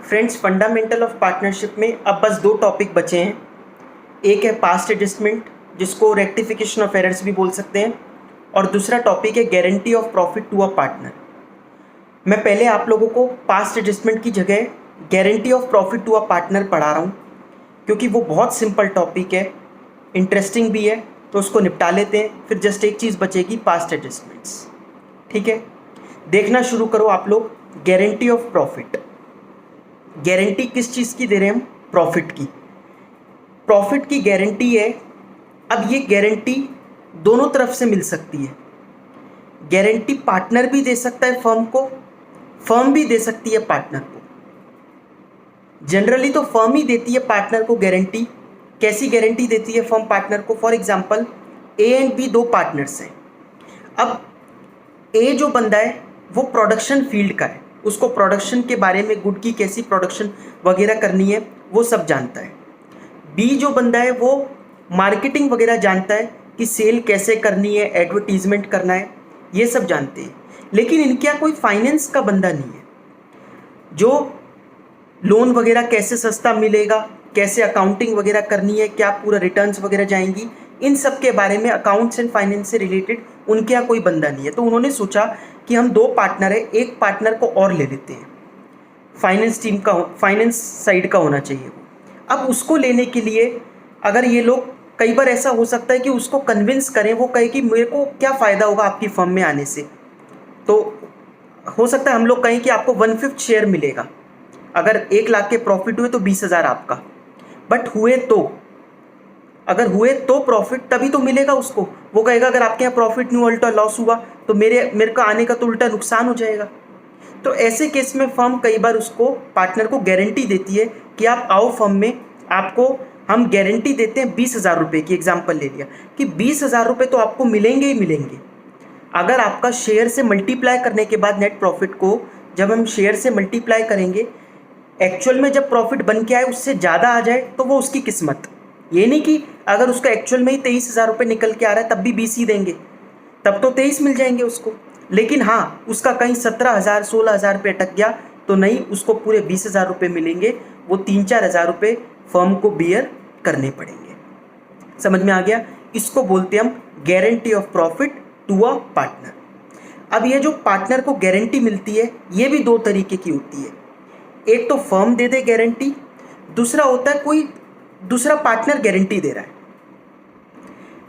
Friends, fundamental of partnership में अब बस दो टॉपिक बचे हैं। एक है पास्ट एडजस्टमेंट, जिसको रेक्टिफिकेशन ऑफ एरर्स भी बोल सकते हैं, और दूसरा टॉपिक है guarantee of profit to a partner. मैं पहले आप लोगों को पास्ट एडजस्टमेंट की जगह guarantee of profit to a partner पढ़ा रहा हूँ, क्योंकि वो बहुत सिंपल टॉपिक है, इंटरेस्टिंग भी है, तो उसको निपटा लेते हैं। फिर जस्ट एक चीज़ बचेगी, पास्ट एडजस्टमेंट्स। ठीक है, देखना शुरू करो आप लोग। गारंटी ऑफ प्रॉफिट, गारंटी किस चीज़ की दे रहे हैं हम? प्रॉफिट की। प्रॉफिट की गारंटी है। अब ये गारंटी दोनों तरफ से मिल सकती है। गारंटी पार्टनर भी दे सकता है फर्म को, फर्म भी दे सकती है पार्टनर को। जनरली तो फर्म ही देती है पार्टनर को गारंटी। कैसी गारंटी देती है फर्म पार्टनर को? For example, A and B दो पार्टनर्स हैं। अब ए जो बंदा है वो प्रोडक्शन फील्ड का है, उसको प्रोडक्शन के बारे में, गुड की कैसी प्रोडक्शन वगैरह करनी है वो सब जानता है। बी जो बंदा है वो मार्केटिंग वगैरह जानता है कि सेल कैसे करनी है, एडवर्टीजमेंट करना है, ये सब जानते हैं। लेकिन इनके यहाँ कोई फाइनेंस का बंदा नहीं है जो लोन वगैरह कैसे सस्ता मिलेगा, कैसे अकाउंटिंग वगैरह करनी है, क्या पूरा रिटर्न्स वगैरह जाएंगी, इन सब के बारे में अकाउंट्स एंड फाइनेंस से रिलेटेड उनके यहाँ कोई बंदा नहीं है। तो उन्होंने सोचा कि हम दो पार्टनर है, एक पार्टनर को और ले लेते हैं, फाइनेंस टीम का, फाइनेंस साइड का होना चाहिए वो। अब उसको लेने के लिए अगर ये लोग, कई बार ऐसा हो सकता है कि उसको कन्विंस करें, वो कहे कि मेरे को क्या फ़ायदा होगा आपकी फर्म में आने से। तो हो सकता है हम लोग कहें कि आपको 1/5 शेयर मिलेगा। अगर 1 लाख के प्रॉफिट हुए तो 20,000 आपका, बट हुए तो, अगर हुए तो प्रॉफिट तभी तो मिलेगा उसको। वो कहेगा अगर आपके यहाँ प्रॉफिट नहीं, उल्टा लॉस हुआ तो मेरे को आने का तो उल्टा नुकसान हो जाएगा। तो ऐसे केस में फर्म कई बार उसको, पार्टनर को गारंटी देती है कि आप आओ फर्म में, आपको हम गारंटी देते हैं 20,000 रुपये की। एग्जाम्पल ले लिया कि 20,000 रुपये तो आपको मिलेंगे ही मिलेंगे। अगर आपका शेयर से मल्टीप्लाई करने के बाद नेट प्रॉफिट को जब हम शेयर से मल्टीप्लाई करेंगे, एक्चुअल में जब प्रॉफिट बन के आए उससे ज़्यादा आ जाए तो वो उसकी किस्मत। ये नहीं कि अगर उसका एक्चुअल में ही 23,000 रुपये निकल के आ रहा है तब भी 20 ही देंगे, तब तो 23 मिल जाएंगे उसको। लेकिन हाँ, उसका कहीं 17,000 16,000 रुपये अटक गया तो नहीं, उसको पूरे 20,000 रुपये मिलेंगे। वो 3-4 हज़ार रुपये फर्म को बियर करने पड़ेंगे। समझ में आ गया? इसको बोलते हैं हम guarantee of profit to a partner. अब ये जो पार्टनर को गारंटी मिलती है ये भी दो तरीके की होती है। एक तो फर्म दे दे गारंटी, दूसरा होता है कोई दूसरा पार्टनर गारंटी दे रहा है।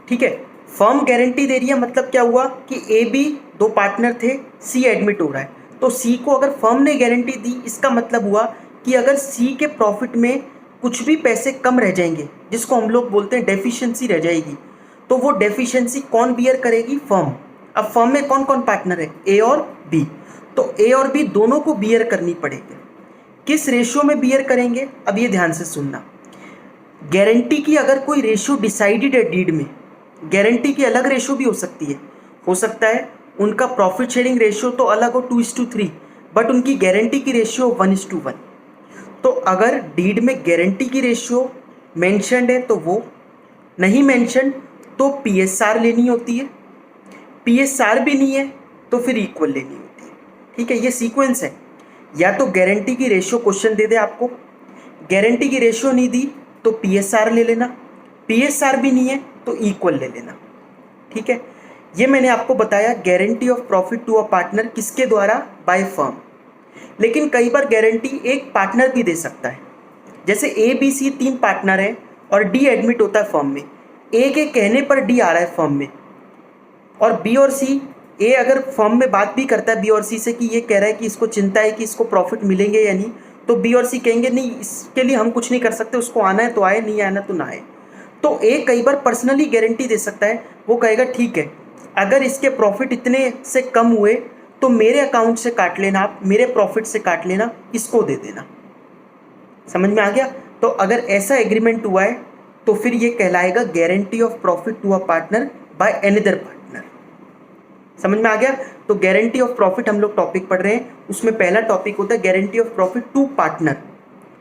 ठीक है, फर्म गारंटी दे रही है, मतलब क्या हुआ कि ए बी दो पार्टनर थे, सी एडमिट हो रहा है, तो सी को अगर फर्म ने गारंटी दी, इसका मतलब हुआ कि अगर सी के प्रॉफिट में कुछ भी पैसे कम रह जाएंगे, जिसको हम लोग बोलते हैं डेफिशिएंसी रह जाएगी, तो वो डेफिशिएंसी कौन बियर करेगी? फर्म। अब फर्म में कौन कौन पार्टनर है? ए और बी। तो ए और बी दोनों को बियर करनी पड़ेगी। किस रेशियो में बियर करेंगे? अब ये ध्यान से सुनना। गारंटी की अगर कोई रेशियो डिसाइडेड है डीड में, गारंटी की अलग रेशियो भी हो सकती है। हो सकता है उनका प्रॉफिट शेयरिंग रेशियो तो अलग हो 2:3, बट उनकी गारंटी की रेशियो 1:1। तो अगर डीड में गारंटी की रेशियो मेंशन्ड है तो वो, नहीं मेंशन तो पीएसआर लेनी होती है, पीएसआर भी नहीं है तो फिर इक्वल लेनी होती है। ठीक है, ये सीक्वेंस है। या तो गारंटी की रेशियो क्वेश्चन दे दे आपको, गारंटी की रेशियो नहीं दी तो पीएसआर ले लेना, पीएसआर भी नहीं है तो इक्वल ले लेना। ठीक है, ये मैंने आपको बताया guarantee of profit to a partner किसके द्वारा? By firm. लेकिन कई बार गारंटी एक पार्टनर भी दे सकता है। जैसे ए बी सी 3 पार्टनर है और डी एडमिट होता है फर्म में, ए के कहने पर डी आ रहा है फर्म में, और बी और सी, ए अगर फर्म में बात भी करता है बी और सी से कि ये कह रहा है कि इसको चिंता है कि इसको प्रॉफिट मिलेंगे या नहीं, तो बी और सी कहेंगे नहीं, इसके लिए हम कुछ नहीं कर सकते, उसको आना है तो आए, नहीं आना तो ना आए। तो ए कई बार पर्सनली गारंटी दे सकता है। वो कहेगा ठीक है, अगर इसके प्रॉफिट इतने से कम हुए तो मेरे अकाउंट से काट लेना, आप मेरे प्रॉफिट से काट लेना, इसको दे देना। समझ में आ गया? तो अगर ऐसा एग्रीमेंट हुआ है तो फिर ये कहलाएगा guarantee of profit to a partner by another partner. समझ में आ गया? तो गारंटी ऑफ प्रॉफिट हम लोग टॉपिक पढ़ रहे हैं, उसमें पहला टॉपिक होता है guarantee of profit to partner.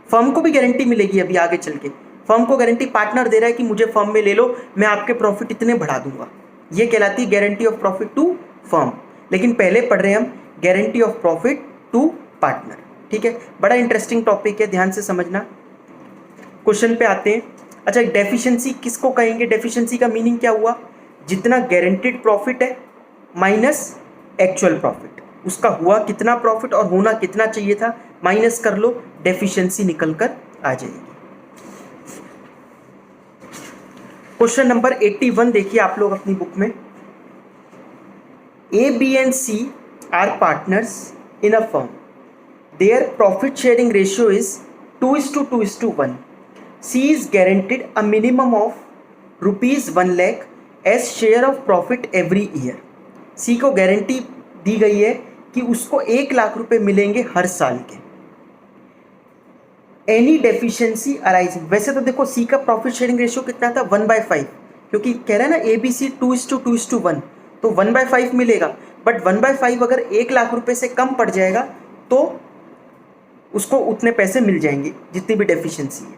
Firm को भी गारंटी मिलेगी अभी आगे चल के। फर्म को गारंटी पार्टनर दे रहा है कि मुझे फर्म में ले लो, मैं आपके प्रॉफिट इतने बढ़ा दूंगा, ये कहलाती है guarantee of profit to firm. लेकिन पहले पढ़ रहे हैं हम guarantee of profit to partner. ठीक है, बड़ा इंटरेस्टिंग टॉपिक है, ध्यान से समझना। क्वेश्चन पे आते हैं। अच्छा, डेफिशिएंसी किसको कहेंगे? डेफिशिएंसी का मीनिंग क्या हुआ? जितना गारंटीड प्रॉफिट है माइनस एक्चुअल प्रॉफिट, उसका हुआ कितना प्रॉफिट और होना कितना चाहिए था, माइनस कर लो, डेफिशिएंसी निकल कर आ जाएगी। क्वेश्चन नंबर 81 देखिए आप लोग अपनी बुक में। A, B and C are partners in a firm. Their profit sharing ratio is 2:2:1. C is guaranteed a minimum of ₹1 lakh as share of profit every year. C को guarantee दी गई है कि उसको 1 लाख रुपए मिलेंगे हर साल के। एनी डेफिशिएंसी अराइजिंग, वैसे तो देखो C का प्रॉफिट शेयरिंग रेशियो कितना था 1/5, क्योंकि कह रहा है ना ABC 2:2:1, तो 1/5 मिलेगा। बट 1/5 अगर 1 लाख रुपए से कम पड़ जाएगा तो उसको उतने पैसे मिल जाएंगे जितनी भी डेफिशिएंसी है।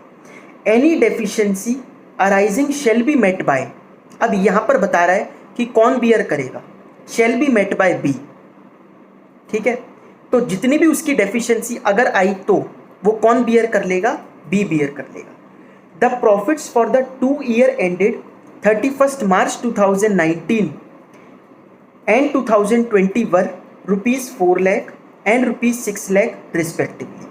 Any deficiency arising shall be met by, अब यहाँ पर बता रहा है कि कौन बियर करेगा, shall be met by B. ठीक है, तो जितनी भी उसकी डेफिशिएंसी अगर आई तो वो कौन बियर कर लेगा? बी बियर कर लेगा। The profits for the 2 year ended 31st March 2019 and 2020 were ₹4 lakh and ₹6 lakh respectively.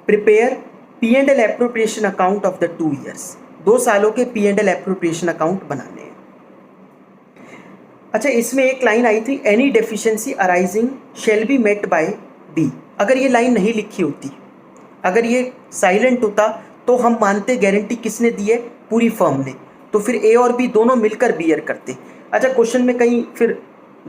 Prepare P&L appropriation account of the 2 years. 2 सालों के P&L appropriation account बनाने हैं। अच्छा, इसमें एक लाइन आई थी any deficiency arising shall be met by B. अगर ये लाइन नहीं लिखी होती, अगर ये साइलेंट होता तो हम मानते गारंटी किसने दी है? पूरी फर्म ने, तो फिर ए और बी दोनों मिलकर बियर करते। अच्छा, क्वेश्चन में कहीं फिर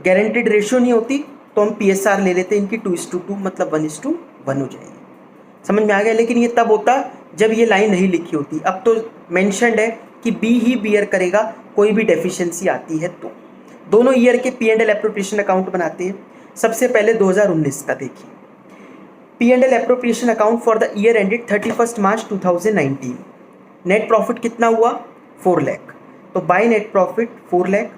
गारंटीड रेशियो नहीं होती तो हम PSR ले लेते, इनकी 2:2 मतलब 1:1 हो जाएगी। समझ में आ गया? लेकिन ये तब होता जब ये लाइन नहीं लिखी होती। अब तो मेंशन्ड है कि बी ही बियर करेगा कोई भी डेफिशिएंसी आती है तो। दोनों ईयर के P&L एप्रोप्रिएशन अकाउंट बनाते हैं। सबसे पहले 2019 का देखिए, P&L appropriation account for the year ended 31st March 2019। Net profit कितना हुआ? 4 लाख। तो बाय नेट प्रॉफिट 4 लाख।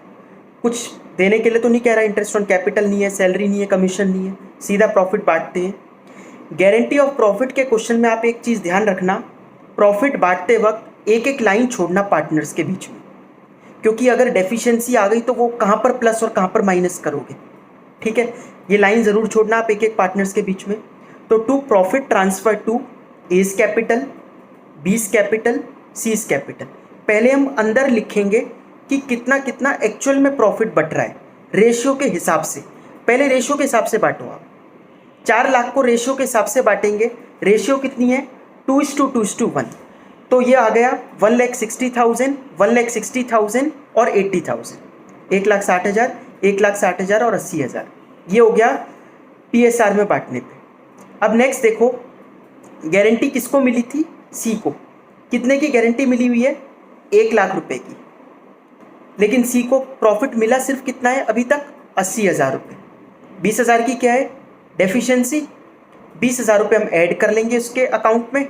कुछ देने के लिए तो नहीं कह रहा, इंटरेस्ट ऑन कैपिटल नहीं है, सैलरी नहीं है, कमीशन नहीं है, सीधा प्रॉफिट बांटते हैं। गारंटी ऑफ प्रॉफिट के क्वेश्चन में आप एक चीज़ ध्यान रखना, प्रॉफिट बांटते वक्त एक एक लाइन छोड़ना पार्टनर्स के बीच में, क्योंकि अगर डेफिशिएंसी आ गई तो वो कहाँ पर प्लस और कहाँ पर माइनस करोगे। ठीक है, ये लाइन ज़रूर छोड़ना आप एक एक पार्टनर्स के बीच में। तो to profit transfer to A's capital, B's capital, C's capital. पहले हम अंदर लिखेंगे कि कितना कितना एक्चुअल में प्रॉफिट बट रहा है रेशियो के हिसाब से। पहले रेशियो के हिसाब से बांटो आप। 4 लाख को रेशियो के हिसाब से बांटेंगे। रेशियो कितनी है? 2:2:1। तो ये आ गया 1,60,000, 1,60,000 और 80,000, 1,60,000, 1,60,000 और 80,000। ये हो गया PSR में बांटने पे। अब नेक्स्ट देखो, गारंटी किसको मिली थी? सी को। कितने की गारंटी मिली हुई है? 1 लाख रुपए की। लेकिन सी को प्रॉफिट मिला सिर्फ कितना है अभी तक? 80,000 रुपये। 20,000 की क्या है? डेफिशिएंसी। 20,000 रुपये हम ऐड कर लेंगे उसके अकाउंट में।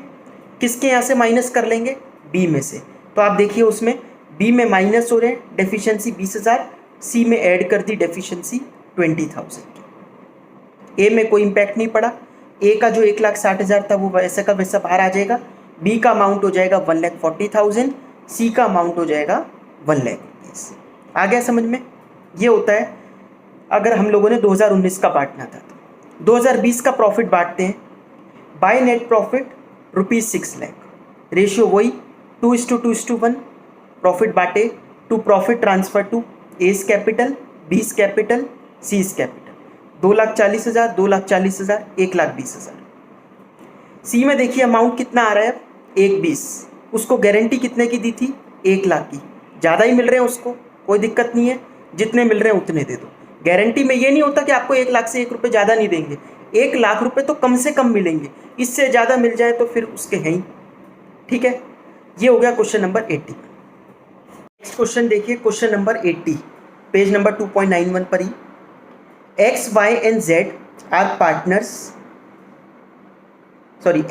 किसके यहाँ से माइनस कर लेंगे? बी में से। तो आप देखिए उसमें बी में माइनस हो रहे हैं, डेफिशिएंसी 20,000, सी में ऐड कर दी डेफिशिएंसी 20,000 की। ए में कोई इम्पैक्ट नहीं पड़ा। ए का जो 1,60,000 था वो वैसे का वैसा बाहर आ जाएगा। बी का अमाउंट हो जाएगा 1,40,000, सी का अमाउंट हो जाएगा 1 लाख रुपीज़। आ गया समझ में? ये होता है अगर हम लोगों ने 2019 का बांटना था तो। 2020 का प्रॉफिट बांटते हैं। By net profit ₹6 lakh. Ratio वही 2:2:1। प्रॉफिट बांटे to profit transfer to A's capital, B's capital, C's capital. 2,40,000, 2,40,000, 1,20,000। C में देखिए अमाउंट कितना आ रहा है? 1,20। उसको गारंटी कितने की दी थी? 1 लाख की। ज़्यादा ही मिल रहे हैं उसको, कोई दिक्कत नहीं है, जितने मिल रहे हैं उतने दे दो। गारंटी में ये नहीं होता कि आपको 1 लाख से 1 रुपये ज़्यादा नहीं देंगे। 1 लाख रुपए तो कम से कम मिलेंगे, इससे ज़्यादा मिल जाए तो फिर उसके हैं ही। ठीक है, ये हो गया क्वेश्चन नंबर 80। नेक्स्ट क्वेश्चन देखिए, क्वेश्चन नंबर 80, पेज नंबर 2.91 पर ही। X, Y and Z are partners.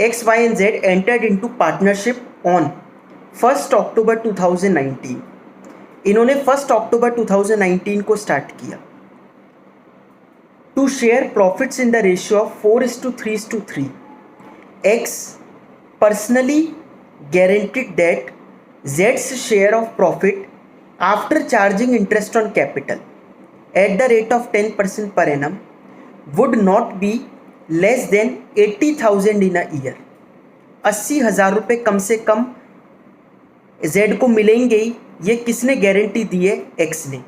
X, Y and Z entered into partnership on 1st October 2019. इन्होंने 1st October 2019 को स्टार्ट किया। To share profits in the ratio of 4:3:3। X personally guaranteed that Z's share of profit after charging interest on capital at the rate of 10% per annum would not be less than 80,000 in a year. 80,000 रुपये कम से कम Z को मिलेंगे ही। ये किसने guarantee दी है? X ने।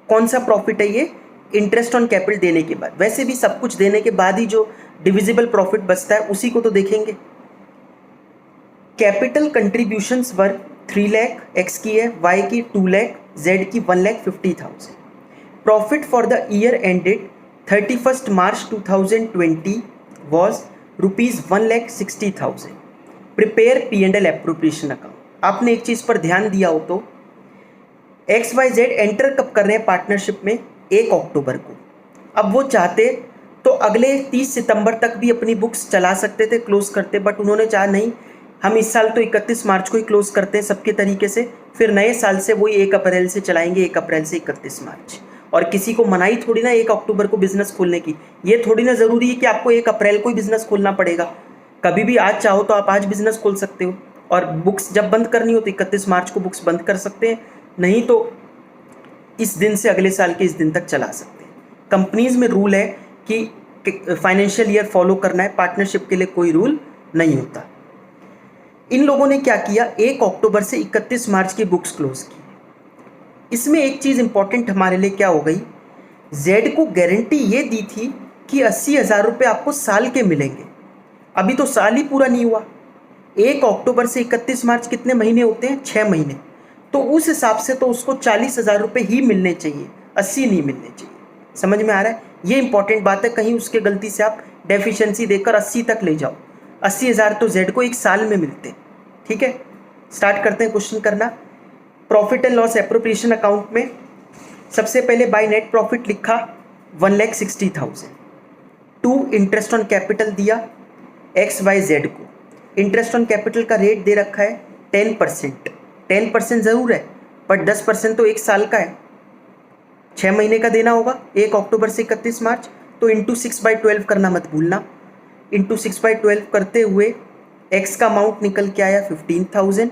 कौन सा प्रॉफिट है ये? इंटरेस्ट ऑन कैपिटल देने के बाद। वैसे भी सब कुछ देने के बाद ही जो डिविजिबल प्रॉफिट बचता है उसी को तो देखेंगे। कैपिटल कंट्रीब्यूशंस वर 3 लाख, X की है, Y की 2 लाख, Z की 1,50,000। Profit for the year ended 31st March 2020 was ₹1,60,000। Prepare P&L appropriation account. आपने एक चीज़ पर ध्यान दिया हो तो XYZ एंटर कब कर रहे हैं पार्टनरशिप में? 1 अक्टूबर को। अब वो चाहते तो अगले 30 सितंबर तक भी अपनी बुक्स चला सकते थे, क्लोज करते, बट उन्होंने चाहा नहीं, हम इस साल तो 31 मार्च को ही क्लोज करते हैं सबके तरीके से, फिर नए साल से वही 1 अप्रैल से चलाएंगे, 1 अप्रैल से 31 मार्च। और किसी को मनाही थोड़ी ना 1 अक्टूबर को बिजनेस खोलने की। ये थोड़ी ना ज़रूरी है कि आपको 1 अप्रैल को ही बिजनेस खोलना पड़ेगा। कभी भी आज चाहो तो आप आज बिजनेस खोल सकते हो, और बुक्स जब बंद करनी हो तो 31 मार्च को बुक्स बंद कर सकते हैं, नहीं तो इस दिन से अगले साल के इस दिन तक चला सकते हैं। कंपनीज में रूल है कि फाइनेंशियल ईयर फॉलो करना है, पार्टनरशिप के लिए कोई रूल नहीं होता। इन लोगों ने क्या किया? 1 अक्टूबर से 31 मार्च की बुक्स क्लोज की। इसमें एक चीज़ इंपॉर्टेंट हमारे लिए क्या हो गई? जेड को गारंटी ये दी थी कि 80,000 रुपये आपको साल के मिलेंगे। अभी तो साल ही पूरा नहीं हुआ। 1 अक्टूबर से 31 मार्च कितने महीने होते हैं? 6 महीने। तो उस हिसाब से तो उसको 40,000 रुपये ही मिलने चाहिए, 80 नहीं मिलने चाहिए। समझ में आ रहा है? ये इंपॉर्टेंट बात है, कहीं उसके गलती से आप डेफिशिएंसी देकर 80 तक ले जाओ। 80,000 तो जेड को 1 साल में मिलते। ठीक है, स्टार्ट करते हैं क्वेश्चन करना। Profit and loss appropriation account में सबसे पहले बाय नेट प्रॉफिट लिखा 1,60,000। 2 इंटरेस्ट ऑन कैपिटल दिया XYZ को। इंटरेस्ट ऑन कैपिटल का रेट दे रखा है 10%। 10% ज़रूर है, बट 10% तो 1 साल का है, 6 महीने का देना होगा, 1 अक्टूबर से 31 मार्च। तो इंटू 6/12 करना मत भूलना। इंटू 6/12 करते हुए X का अमाउंट निकल के आया 15,000,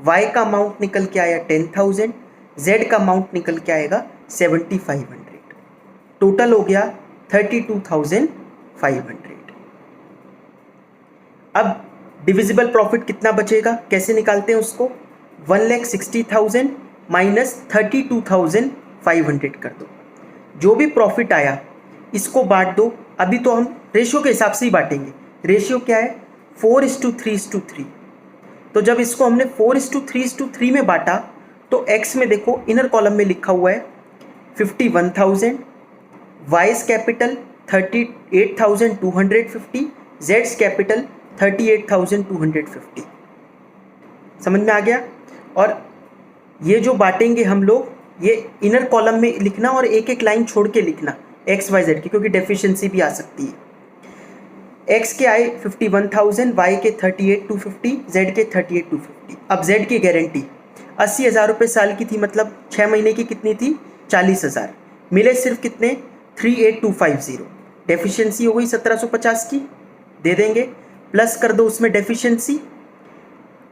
Y का अमाउंट निकल के आया 10,000, Z का अमाउंट निकल के आएगा 7,500। टोटल हो गया 32,500। अब डिविजिबल प्रॉफिट कितना बचेगा, कैसे निकालते हैं उसको? 1,60,000 माइनस 32,500 कर दो। जो भी प्रॉफिट आया इसको बांट दो। अभी तो हम रेशियो के हिसाब से ही बांटेंगे। रेशियो क्या है? 4:3:3। तो जब इसको हमने 4:3:3 में बांटा तो X में देखो इनर कॉलम में लिखा हुआ है 51,000, Y's कैपिटल 38,250, Z's कैपिटल 38,250। समझ में आ गया? और ये जो बांटेंगे हम लोग, ये इनर कॉलम में लिखना और एक एक लाइन छोड़ के लिखना XYZ की, क्योंकि डेफिशिएंसी भी आ सकती है। X के आए 51,000, Y के 38,250, Z के 38,250। अब Z की गारंटी 80,000 रुपये साल की थी, मतलब 6 महीने की कितनी थी? 40,000। मिले सिर्फ कितने? 38,250। डेफिशिएंसी हो गई 1750 की, दे देंगे। प्लस कर दो उसमें डेफिशिएंसी।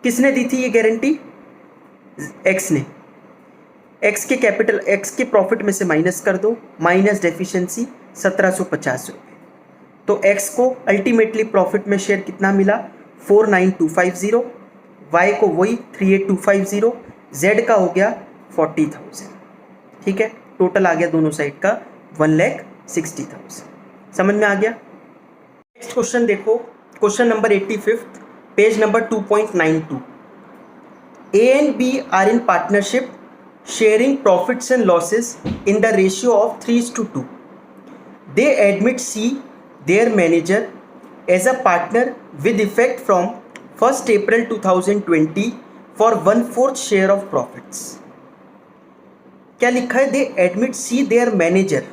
किसने दी थी ये गारंटी? X ने। X के कैपिटल, X के प्रॉफिट में से माइनस कर दो, माइनस डेफिशिएंसी 1750 रुपये। तो X को अल्टीमेटली प्रॉफिट में शेयर कितना मिला? 4,9,250। Y को वही 3,8,250। Z का हो गया 40,000। ठीक है, टोटल आ गया दोनों साइड का 1,60,000। समझ में आ गया? नेक्स्ट क्वेश्चन देखो, question number 85, page number 2.92। A and B are in partnership sharing profits and losses in the ratio of 3:2. They admit C, their manager, as a partner with effect from 1st April 2020 for 1/4 share of profits. क्या लिखा है? They admit C, their manager.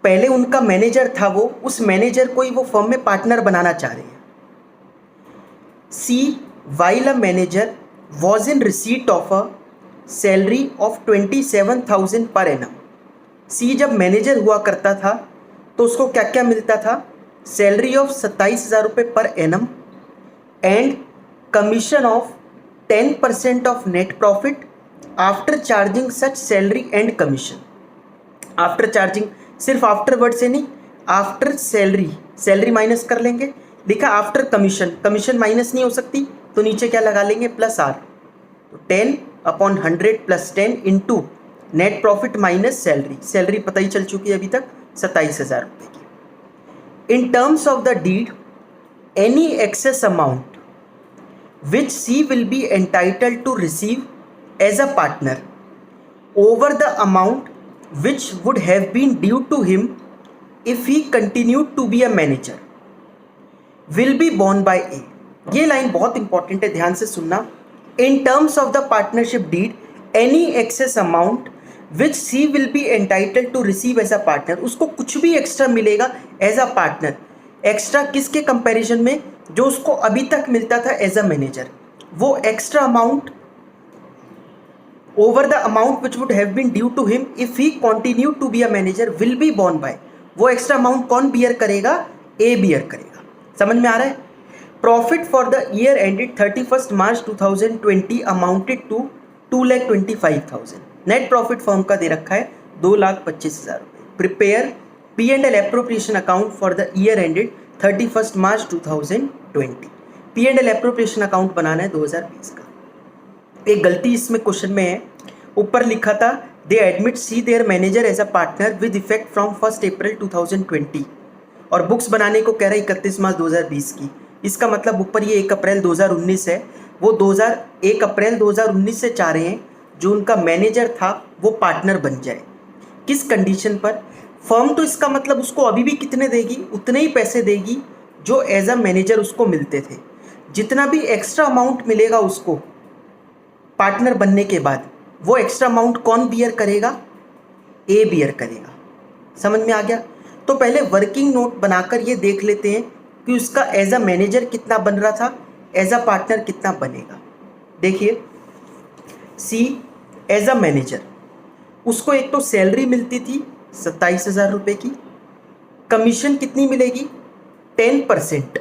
पहले उनका manager था, वो उस manager को ही वो फर्म में पार्टनर बनाना चाह रहे हैं। C, while a manager was in receipt of a salary of 27,000 per annum. C जब मैनेजर हुआ करता था तो उसको क्या क्या मिलता था? सैलरी ऑफ 27,000 रुपये per annum and commission of 10% of net profit after charging such salary and commission. After charging सिर्फ आफ्टर वर्ड से नहीं, आफ्टर सैलरी, सैलरी माइनस कर लेंगे, लिखा आफ्टर कमीशन, कमीशन माइनस नहीं हो सकती तो नीचे क्या लगा लेंगे प्लस आर, तो 10/100 plus 10 into net profit minus salary, salary पता ही चल चुकी है अभी तक 27,000 रुपये की। In terms of the deed any excess amount which C will be entitled to receive as a partner over the amount which would have been due to him if he continued to be a manager will be borne by A। ये line बहुत important है, ध्यान से सुनना। In terms of the partnership deed, any excess amount which C will be entitled to receive as a partner, उसको कुछ भी extra मिलेगा एज अ पार्टनर, एक्स्ट्रा किसके कंपैरिजन में, जो उसको अभी तक मिलता था एज अ मैनेजर, वो extra amount over the amount which would have been due to him if he continue to be a manager will be borne by, वो एक्स्ट्रा अमाउंट कौन बियर करेगा, ए बियर करेगा। समझ में आ रहा है। Profit for the year ended 31 March 2020 amounted to 2,25,000। Net profit firm का दे रखा है 2,25,000 रुपये। Prepare P&L appropriation account for the year ended 31 March 2020। P&L appropriation account बनाना है 2020 का। एक गलती इसमें क्वेश्चन में है, ऊपर लिखा था they admit C their manager as a partner with effect from 1 April 2020 और बुक्स बनाने को कह रहा है 31 मार्च 2020 की। इसका मतलब ऊपर ये 1 अप्रैल 2019 है, वो 1 अप्रैल 2019 से चाह रहे हैं जो उनका मैनेजर था वो पार्टनर बन जाए। किस कंडीशन पर, फर्म तो इसका मतलब उसको अभी भी कितने देगी, उतने ही पैसे देगी जो एज अ मैनेजर उसको मिलते थे। जितना भी एक्स्ट्रा अमाउंट मिलेगा उसको पार्टनर बनने के बाद, वो एक्स्ट्रा अमाउंट कौन बियर करेगा, ए बियर करेगा। समझ में आ गया। तो पहले वर्किंग नोट बनाकर ये देख लेते हैं कि उसका एज अ मैनेजर कितना बन रहा था, एज अ पार्टनर कितना बनेगा। देखिए सी एज अ मैनेजर, उसको एक तो सैलरी मिलती थी 27,000 रुपये की, कमीशन कितनी मिलेगी 10%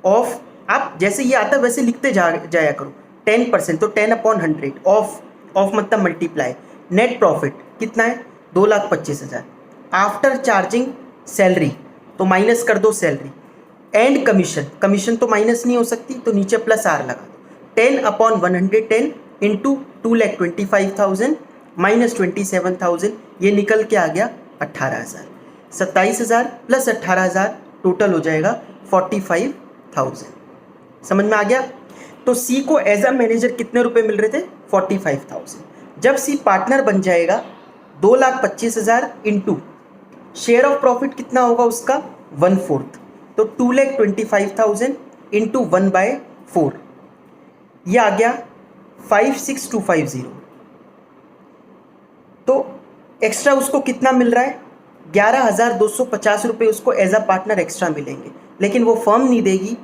ऑफ, आप जैसे ये आता वैसे लिखते जाया करो 10%, तो 10/100 ऑफ मतलब मल्टीप्लाई। नेट प्रॉफिट कितना है 2,25,000 आफ्टर चार्जिंग सैलरी, तो माइनस कर दो सैलरी, एंड कमीशन, कमीशन तो माइनस नहीं हो सकती तो नीचे प्लस आर लगा दो। 10/110 इंटू 2,25,000 माइनस 27,000, ये निकल के आ गया 18,000। 27,000 प्लस 18,000 टोटल हो जाएगा 45,000। समझ में आ गया। तो सी को एज अ मैनेजर कितने रुपए मिल रहे थे 45,000। जब सी पार्टनर बन जाएगा 2,25,000 इंटू शेयर ऑफ प्रॉफिट कितना होगा उसका 1/4, तो 2,25,000 इंटू 1/4, ये आ गया 56,250। तो एक्स्ट्रा उसको कितना मिल रहा है 11,250 रुपये उसको एज अ पार्टनर एक्स्ट्रा मिलेंगे, लेकिन वो फर्म नहीं देगी,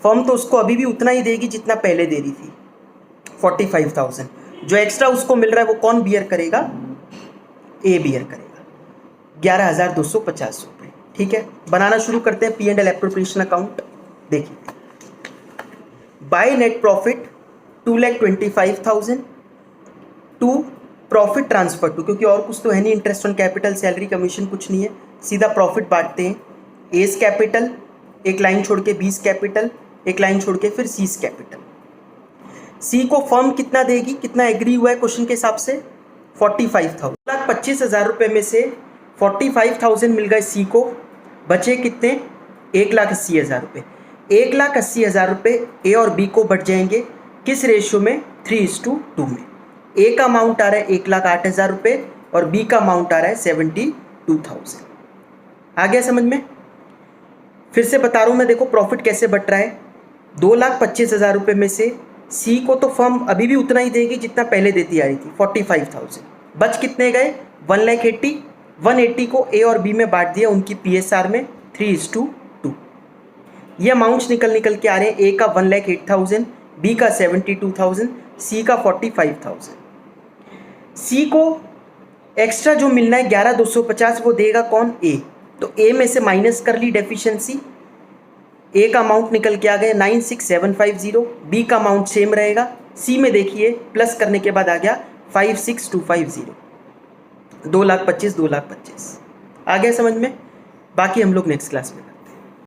फर्म तो उसको अभी भी उतना ही देगी जितना पहले दे रही थी 45,000। जो एक्स्ट्रा उसको मिल रहा है वो कौन बियर करेगा, ए बियर करेगा 11,250 रुपये। ठीक है, बनाना शुरू करते हैं P&L एप्रोप्रिएशन अकाउंट। देखिए by net profit 2,25,000 to profit transfer to, क्योंकि और कुछ तो है नहीं, interest on capital salary commission कुछ नहीं है, सीधा प्रॉफिट बांटते हैं। एस कैपिटल एक लाइन छोड़ के, बीस कैपिटल एक लाइन छोड़ के, फिर सीस कैपिटल। सी को फर्म कितना देगी, कितना एग्री हुआ है क्वेश्चन के हिसाब से 45,000। 25,000 रुपये में से 45,000 मिल गए सी को, बचे कितने 1,80,000 रुपये। 1,80,000 रुपये ए और बी को बढ़ जाएंगे किस रेशियो में 3:2 में। ए का अमाउंट आ रहा है 1,08,000 रुपये और बी का अमाउंट आ रहा है 72,000। आ गया समझ में। फिर से बता रहा हूँ मैं, देखो प्रॉफिट कैसे बट रहा है। 2,25,000 रुपये में से सी को तो फर्म अभी भी उतना ही देगी जितना पहले देती आ रही थी 45,000। बच कितने गए 1,80,000। 180 को ए और बी में बांट दिया उनकी PSR में 3:2। ये अमाउंट्स निकल के आ रहे हैं, ए का 1,08,000, बी का 72,000, सी का 45,000। सी को एक्स्ट्रा जो मिलना है 11,250 वो देगा कौन, ए। तो ए में से माइनस कर ली डेफिशिएंसी, ए का अमाउंट निकल के आ गया 96750, बी का अमाउंट सेम रहेगा, सी में देखिए प्लस करने के बाद आ गया 56250, 2,25,000 2,25,000 आ गया समझ में। बाकी हम लोग नेक्स्ट क्लास में